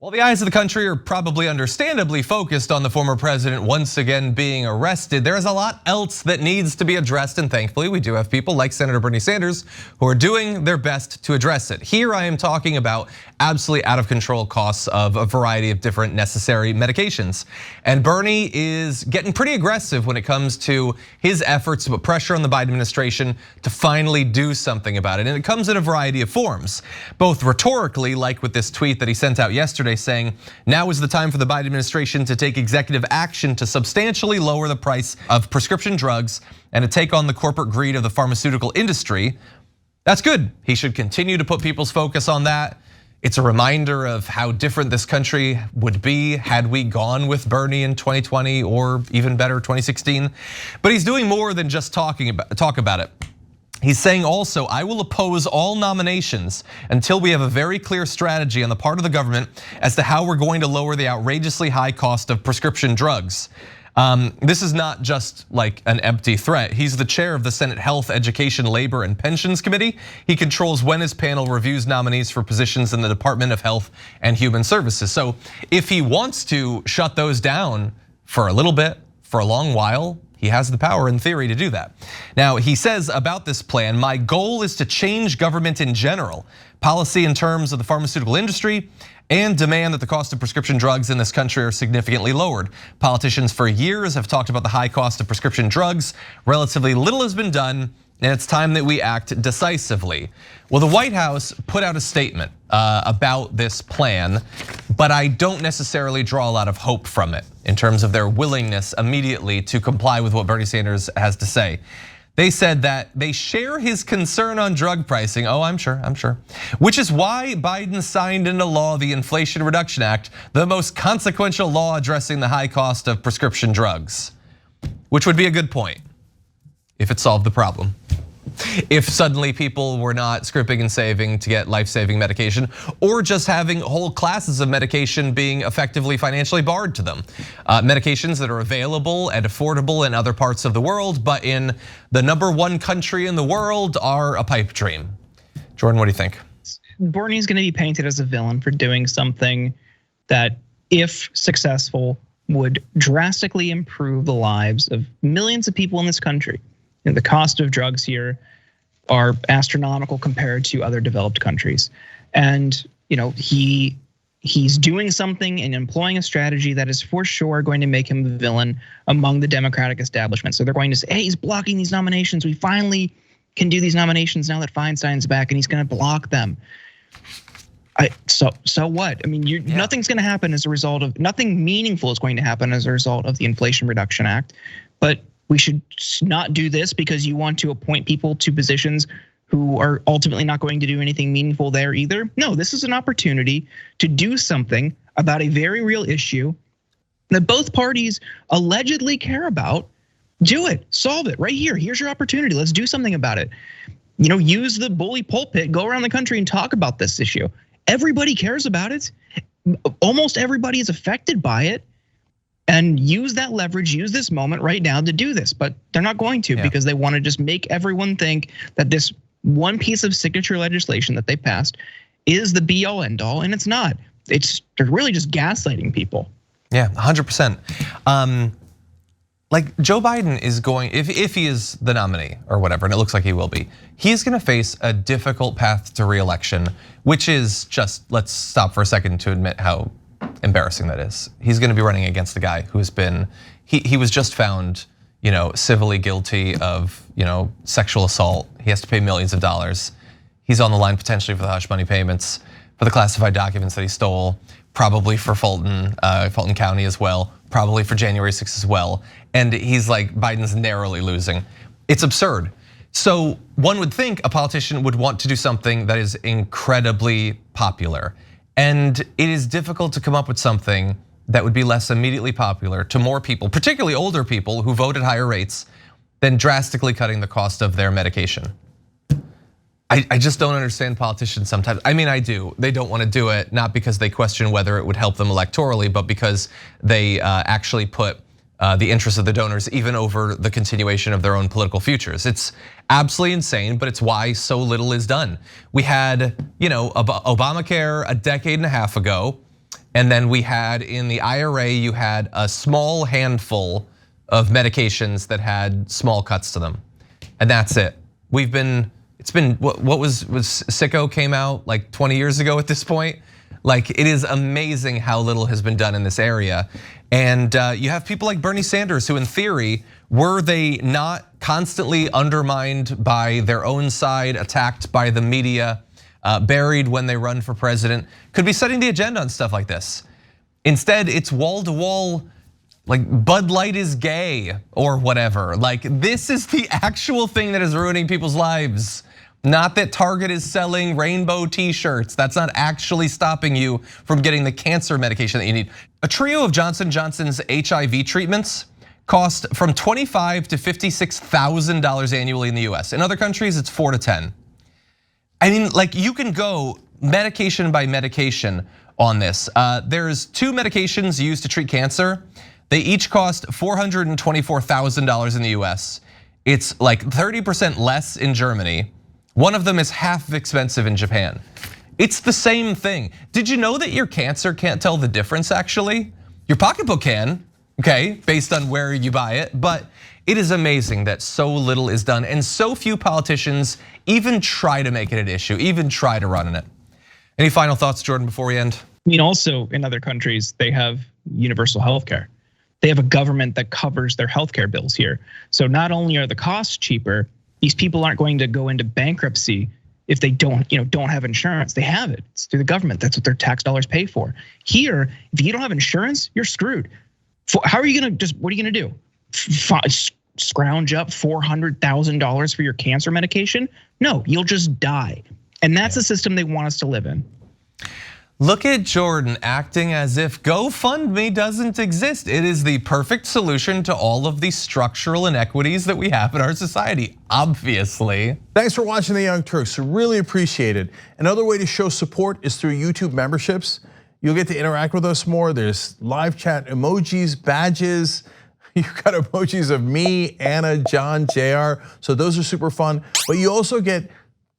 While the eyes of the country are probably understandably focused on the former president once again being arrested, there is a lot else that needs to be addressed, and thankfully we do have people like Senator Bernie Sanders who are doing their best to address it. Here I am talking about absolutely out of control costs of a variety of different necessary medications. And Bernie is getting pretty aggressive when it comes to his efforts to put pressure on the Biden administration to finally do something about it. And it comes in a variety of forms, both rhetorically, like with this tweet that he sent out yesterday saying, now is the time for the Biden administration to take executive action to substantially lower the price of prescription drugs and to take on the corporate greed of the pharmaceutical industry. That's good. He should continue to put people's focus on that. It's a reminder of how different this country would be had we gone with Bernie in 2020 or even better 2016. But he's doing more than just talk about it. He's saying also, I will oppose all nominations until we have a very clear strategy on the part of the government as to how we're going to lower the outrageously high cost of prescription drugs. This is not just like an empty threat. He's the chair of the Senate Health, Education, Labor, and Pensions Committee. He controls when his panel reviews nominees for positions in the Department of Health and Human Services. So if he wants to shut those down for a little bit, for a long while, he has the power in theory to do that. Now, he says about this plan, my goal is to change government in general, policy in terms of the pharmaceutical industry, and demand that the cost of prescription drugs in this country are significantly lowered. Politicians for years have talked about the high cost of prescription drugs. Relatively little has been done, and it's time that we act decisively. Well, the White House put out a statement about this plan, but I don't necessarily draw a lot of hope from it in terms of their willingness immediately to comply with what Bernie Sanders has to say. They said that they share his concern on drug pricing. Oh, I'm sure. Which is why Biden signed into law the Inflation Reduction Act, the most consequential law addressing the high cost of prescription drugs. Which would be a good point if it solved the problem. If suddenly people were not scrimping and saving to get life-saving medication, or just having whole classes of medication being effectively financially barred to them. Medications that are available and affordable in other parts of the world, but in the #1 country in the world are a pipe dream. Jordan, what do you think? Bernie's gonna be painted as a villain for doing something that, if successful, would drastically improve the lives of millions of people in this country. And the cost of drugs here are astronomical compared to other developed countries. And he's doing something and employing a strategy that is for sure going to make him the villain among the Democratic establishment. So they're going to say, hey, he's blocking these nominations. We finally can do these nominations now that Feinstein's back, and he's gonna block them. So what? I mean, nothing's gonna happen as a result of, nothing meaningful is going to happen as a result of the Inflation Reduction Act. But we should not do this because you want to appoint people to positions who are ultimately not going to do anything meaningful there either. No, this is an opportunity to do something about a very real issue that both parties allegedly care about. Do it, solve it right here. Here's your opportunity. Let's do something about it. Use the bully pulpit, go around the country and talk about this issue. Everybody cares about it. Almost everybody is affected by it. And use that leverage, use this moment right now to do this, but they're not going to because they want to just make everyone think that this one piece of signature legislation that they passed is the be all end all, and it's not. They're really just gaslighting people. Yeah, 100%. Like Joe Biden is going, if he is the nominee or whatever, and it looks like he will be, he's gonna face a difficult path to re-election, which is just, let's stop for a second to admit how embarrassing that is. He's gonna be running against a guy who's been, he was just found, civilly guilty of, sexual assault. He has to pay millions of dollars. He's on the line potentially for the hush money payments, for the classified documents that he stole, probably for Fulton County as well, probably for January 6th as well. And he's like, Biden's narrowly losing. It's absurd. So one would think a politician would want to do something that is incredibly popular. And it is difficult to come up with something that would be less immediately popular to more people, particularly older people who vote at higher rates, than drastically cutting the cost of their medication. I just don't understand politicians sometimes. I mean, I do. They don't want to do it, not because they question whether it would help them electorally, but because they actually put the interests of the donors even over the continuation of their own political futures. It's absolutely insane, but it's why so little is done. We had, Obamacare a decade and a half ago. And then we had in the IRA, you had a small handful of medications that had small cuts to them. And that's it. It's been, what was Sicko came out like 20 years ago at this point? Like, it is amazing how little has been done in this area. And you have people like Bernie Sanders who, in theory, were they not constantly undermined by their own side, attacked by the media, buried when they run for president, could be setting the agenda on stuff like this. Instead, it's wall to wall, like Bud Light is gay or whatever. Like, this is the actual thing that is ruining people's lives. Not that Target is selling rainbow t-shirts. That's not actually stopping you from getting the cancer medication that you need. A trio of Johnson & Johnson's HIV treatments cost from $25,000 to $56,000 annually in the US. In other countries, it's 4 to 10. I mean, like, you can go medication by medication on this. There's 2 medications used to treat cancer. They each cost $424,000 in the US. It's like 30% less in Germany. One of them is half expensive in Japan. It's the same thing. Did you know that your cancer can't tell the difference actually? Your pocketbook can, okay, based on where you buy it, but it is amazing that so little is done and so few politicians even try to make it an issue, even try to run in it. Any final thoughts, Jordan, before we end? I mean, also in other countries, they have universal healthcare. They have a government that covers their healthcare bills here. So not only are the costs cheaper, these people aren't going to go into bankruptcy if they don't have insurance. They have it. It's through the government. That's what their tax dollars pay for. Here, if you don't have insurance, you're screwed. How are you gonna what are you gonna do? Scrounge up $400,000 for your cancer medication? No, you'll just die. And that's the system they want us to live in. Look at Jordan acting as if GoFundMe doesn't exist. It is the perfect solution to all of the structural inequities that we have in our society, obviously. Thanks for watching The Young Turks, really appreciate it. Another way to show support is through YouTube memberships. You'll get to interact with us more. There's live chat emojis, badges. You've got emojis of me, Anna, John, JR. So those are super fun. But you also get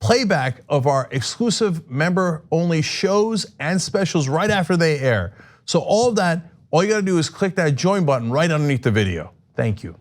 playback of our exclusive member-only shows and specials right after they air. So all of that, all you gotta do is click that join button right underneath the video. Thank you.